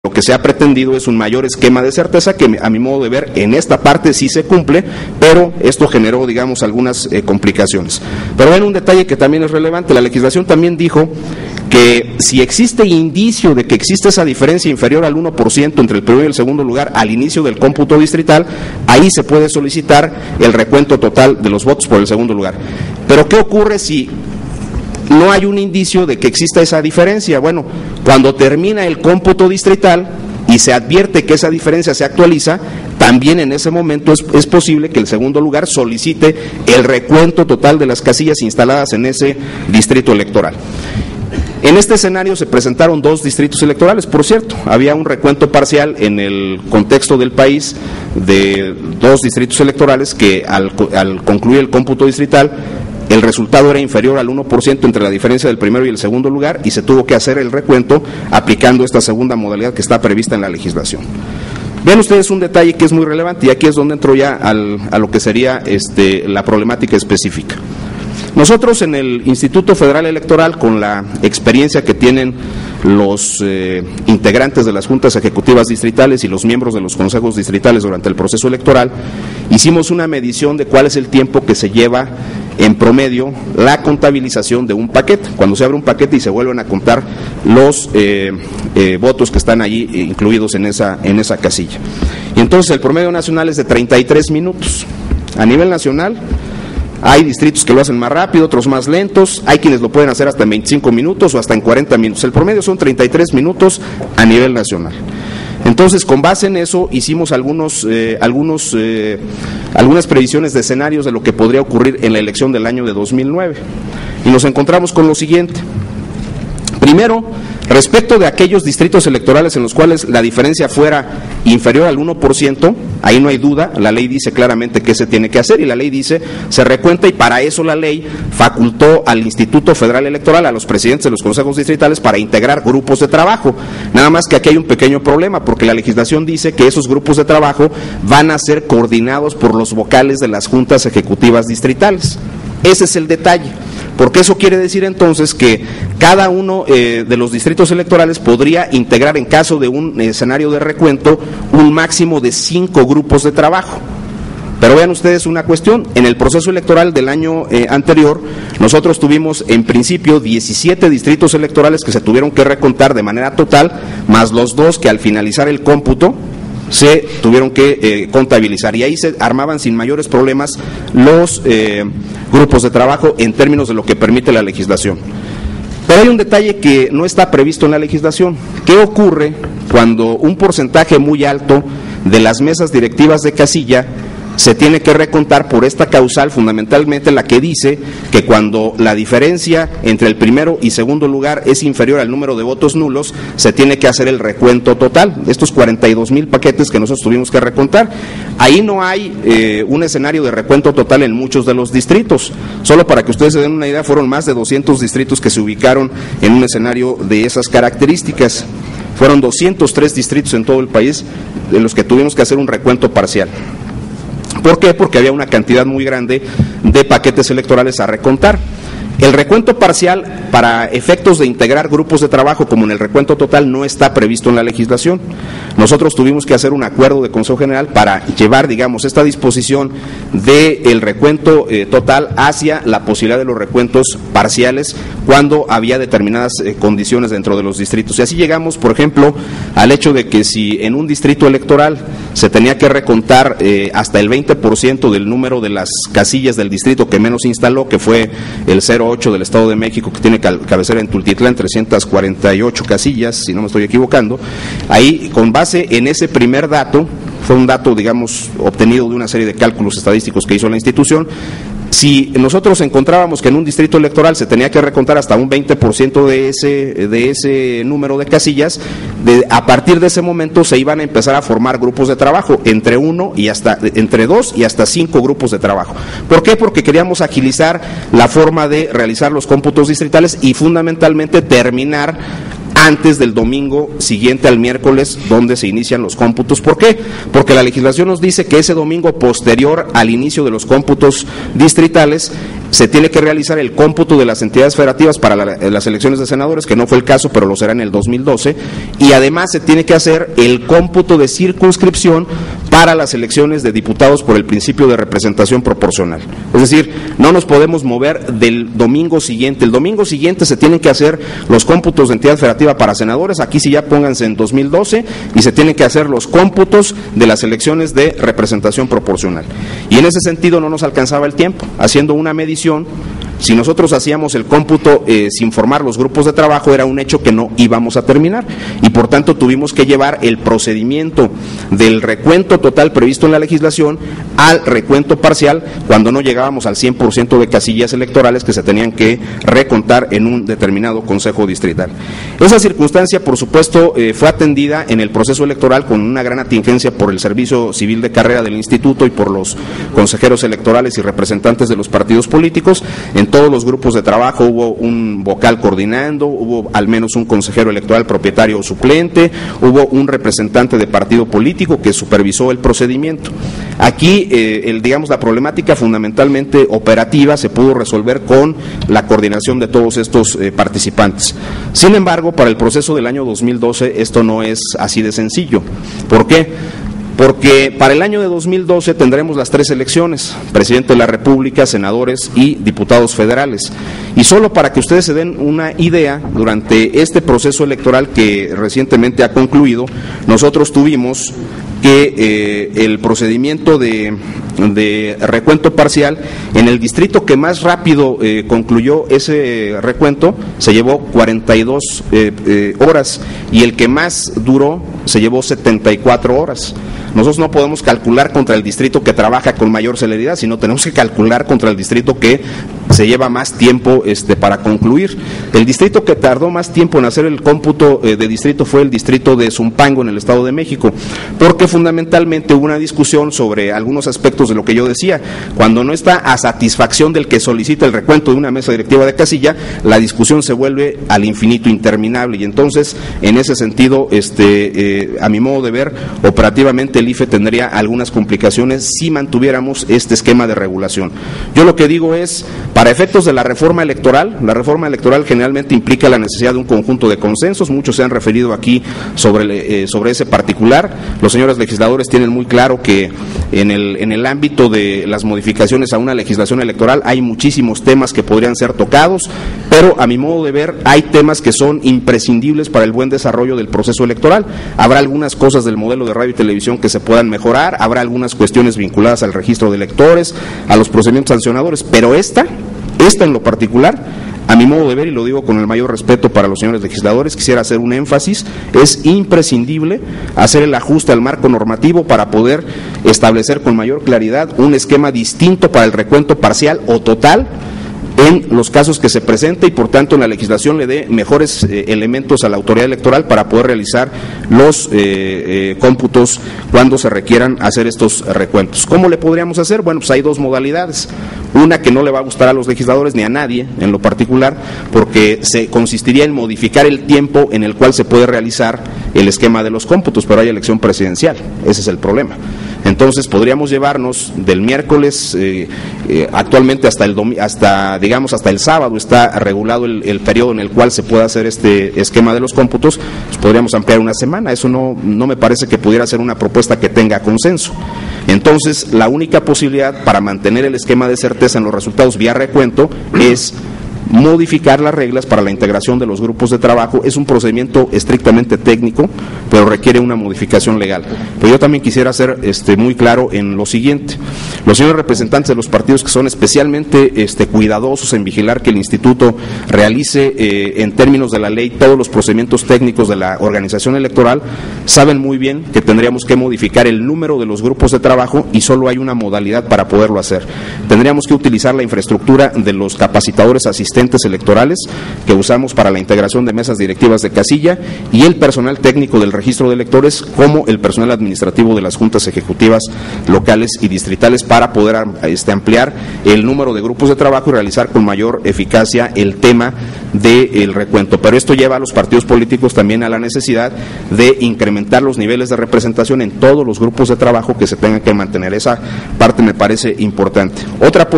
Lo que se ha pretendido es un mayor esquema de certeza que, a mi modo de ver, en esta parte sí se cumple, pero esto generó, digamos, algunas complicaciones. Pero ven un detalle que también es relevante. La legislación también dijo que si existe indicio de que existe esa diferencia inferior al 1% entre el primero y el segundo lugar al inicio del cómputo distrital, ahí se puede solicitar el recuento total de los votos por el segundo lugar. Pero ¿qué ocurre si no hay un indicio de que exista esa diferencia? Bueno, cuando termina el cómputo distrital y se advierte que esa diferencia se actualiza, también en ese momento es posible que el segundo lugar solicite el recuento total de las casillas instaladas en ese distrito electoral. En este escenario se presentaron 2 distritos electorales, por cierto. Había un recuento parcial en el contexto del país de 2 distritos electorales que al concluir el cómputo distrital, el resultado era inferior al 1% entre la diferencia del primero y el segundo lugar, y se tuvo que hacer el recuento aplicando esta segunda modalidad que está prevista en la legislación. Vean ustedes un detalle que es muy relevante, y aquí es donde entro ya a lo que sería la problemática específica. Nosotros en el Instituto Federal Electoral, con la experiencia que tienen los integrantes de las juntas ejecutivas distritales y los miembros de los consejos distritales durante el proceso electoral, hicimos una medición de cuál es el tiempo que se lleva en promedio la contabilización de un paquete. Cuando se abre un paquete y se vuelven a contar los votos que están allí incluidos en esa casilla. Y entonces el promedio nacional es de 33 minutos. A nivel nacional hay distritos que lo hacen más rápido, otros más lentos, hay quienes lo pueden hacer hasta en 25 minutos o hasta en 40 minutos. El promedio son 33 minutos a nivel nacional. Entonces, con base en eso, hicimos algunas previsiones de escenarios de lo que podría ocurrir en la elección del año de 2009. Y nos encontramos con lo siguiente. Primero, respecto de aquellos distritos electorales en los cuales la diferencia fuera inferior al 1%, ahí no hay duda, la ley dice claramente qué se tiene que hacer, y la ley dice, se recuenta, y para eso la ley facultó al Instituto Federal Electoral, a los presidentes de los consejos distritales, para integrar grupos de trabajo. Nada más que aquí hay un pequeño problema, porque la legislación dice que esos grupos de trabajo van a ser coordinados por los vocales de las juntas ejecutivas distritales. Ese es el detalle. Porque eso quiere decir entonces que cada uno de los distritos electorales podría integrar, en caso de un escenario de recuento, un máximo de 5 grupos de trabajo. Pero vean ustedes una cuestión, en el proceso electoral del año anterior, nosotros tuvimos en principio 17 distritos electorales que se tuvieron que recontar de manera total, más los 2 que al finalizar el cómputo se tuvieron que contabilizar, y ahí se armaban sin mayores problemas los grupos de trabajo en términos de lo que permite la legislación. Pero hay un detalle que no está previsto en la legislación. ¿Qué ocurre cuando un porcentaje muy alto de las mesas directivas de casilla se tiene que recontar por esta causal, fundamentalmente la que dice que cuando la diferencia entre el primero y segundo lugar es inferior al número de votos nulos, se tiene que hacer el recuento total, estos 42,000 paquetes que nosotros tuvimos que recontar? Ahí no hay un escenario de recuento total en muchos de los distritos. Solo para que ustedes se den una idea, fueron más de 200 distritos que se ubicaron en un escenario de esas características. Fueron 203 distritos en todo el país en los que tuvimos que hacer un recuento parcial. ¿Por qué? Porque había una cantidad muy grande de paquetes electorales a recontar. El recuento parcial, para efectos de integrar grupos de trabajo como en el recuento total, no está previsto en la legislación. Nosotros tuvimos que hacer un acuerdo de Consejo General para llevar, digamos, esta disposición del recuento total hacia la posibilidad de los recuentos parciales cuando había determinadas condiciones dentro de los distritos. Y así llegamos, por ejemplo, al hecho de que si en un distrito electoral se tenía que recontar hasta el 20% del número de las casillas del distrito que menos instaló, que fue el 08 del Estado de México, que tiene cabecera en Tultitlán, 348 casillas, si no me estoy equivocando, ahí, con base en ese primer dato, fue un dato, digamos, obtenido de una serie de cálculos estadísticos que hizo la institución. Si nosotros encontrábamos que en un distrito electoral se tenía que recontar hasta un 20% de ese número de casillas, a partir de ese momento se iban a empezar a formar grupos de trabajo, entre 2 y hasta 5 grupos de trabajo. ¿Por qué? Porque queríamos agilizar la forma de realizar los cómputos distritales y fundamentalmente terminar antes del domingo siguiente al miércoles donde se inician los cómputos. ¿Por qué? Porque la legislación nos dice que ese domingo posterior al inicio de los cómputos distritales se tiene que realizar el cómputo de las entidades federativas para las elecciones de senadores, que no fue el caso, pero lo será en el 2012, y además se tiene que hacer el cómputo de circunscripción para las elecciones de diputados por el principio de representación proporcional. Es decir, no nos podemos mover del domingo siguiente. El domingo siguiente se tienen que hacer los cómputos de entidad federativa para senadores, aquí sí ya pónganse en 2012, y se tienen que hacer los cómputos de las elecciones de representación proporcional. Y en ese sentido no nos alcanzaba el tiempo. Haciendo una medición, si nosotros hacíamos el cómputo sin formar los grupos de trabajo, era un hecho que no íbamos a terminar, y por tanto tuvimos que llevar el procedimiento del recuento total previsto en la legislación al recuento parcial cuando no llegábamos al 100% de casillas electorales que se tenían que recontar en un determinado consejo distrital. Esa circunstancia, por supuesto, fue atendida en el proceso electoral con una gran atingencia por el servicio civil de carrera del instituto y por los consejeros electorales y representantes de los partidos políticos. En todos los grupos de trabajo hubo un vocal coordinando, hubo al menos un consejero electoral propietario o suplente, hubo un representante de partido político que supervisó el procedimiento. Aquí, la problemática fundamentalmente operativa se pudo resolver con la coordinación de todos estos participantes. Sin embargo, para el proceso del año 2012 esto no es así de sencillo. ¿Por qué? Porque para el año de 2012 tendremos las 3 elecciones: presidente de la República, senadores y diputados federales. Y solo para que ustedes se den una idea, durante este proceso electoral que recientemente ha concluido, nosotros tuvimos que el procedimiento de recuento parcial, en el distrito que más rápido concluyó ese recuento, se llevó 42 horas, y el que más duró se llevó 74 horas. Nosotros no podemos calcular contra el distrito que trabaja con mayor celeridad, sino tenemos que calcular contra el distrito que se lleva más tiempo para concluir. El distrito que tardó más tiempo en hacer el cómputo de distrito fue el distrito de Zumpango, en el Estado de México, porque fundamentalmente hubo una discusión sobre algunos aspectos de lo que yo decía. Cuando no está a satisfacción del que solicita el recuento de una mesa directiva de casilla, la discusión se vuelve al infinito interminable, y entonces, en ese sentido, a mi modo de ver, operativamente el IFE tendría algunas complicaciones si mantuviéramos este esquema de regulación. Yo lo que digo es, para efectos de la reforma electoral generalmente implica la necesidad de un conjunto de consensos. Muchos se han referido aquí sobre ese particular. Los señores legisladores tienen muy claro que en el ámbito de las modificaciones a una legislación electoral hay muchísimos temas que podrían ser tocados, pero a mi modo de ver hay temas que son imprescindibles para el buen desarrollo del proceso electoral. Habrá algunas cosas del modelo de radio y televisión que se puedan mejorar, habrá algunas cuestiones vinculadas al registro de electores, a los procedimientos sancionadores, pero esta en lo particular, a mi modo de ver, y lo digo con el mayor respeto para los señores legisladores, quisiera hacer un énfasis: es imprescindible hacer el ajuste al marco normativo para poder establecer con mayor claridad un esquema distinto para el recuento parcial o total en los casos que se presente, y por tanto en la legislación le dé mejores elementos a la autoridad electoral para poder realizar los cómputos cuando se requieran hacer estos recuentos. ¿Cómo le podríamos hacer? Bueno, pues hay 2 modalidades. Una que no le va a gustar a los legisladores ni a nadie en lo particular, porque se consistiría en modificar el tiempo en el cual se puede realizar el esquema de los cómputos, pero hay elección presidencial, ese es el problema. Entonces podríamos llevarnos del miércoles, actualmente hasta el sábado está regulado el periodo en el cual se puede hacer este esquema de los cómputos, pues podríamos ampliar una semana. Eso no me parece que pudiera ser una propuesta que tenga consenso. Entonces, la única posibilidad para mantener el esquema de certeza en los resultados vía recuento es modificar las reglas para la integración de los grupos de trabajo. Es un procedimiento estrictamente técnico, pero requiere una modificación legal. Pero yo también quisiera ser muy claro en lo siguiente: los señores representantes de los partidos, que son especialmente cuidadosos en vigilar que el instituto realice en términos de la ley todos los procedimientos técnicos de la organización electoral, saben muy bien que tendríamos que modificar el número de los grupos de trabajo, y solo hay una modalidad para poderlo hacer. Tendríamos que utilizar la infraestructura de los capacitadores asistentes electorales que usamos para la integración de mesas directivas de casilla, y el personal técnico del registro de electores, como el personal administrativo de las juntas ejecutivas locales y distritales, para poder ampliar el número de grupos de trabajo y realizar con mayor eficacia el tema del recuento. Pero esto lleva a los partidos políticos también a la necesidad de incrementar los niveles de representación en todos los grupos de trabajo que se tengan que mantener. Esa parte me parece importante. Otra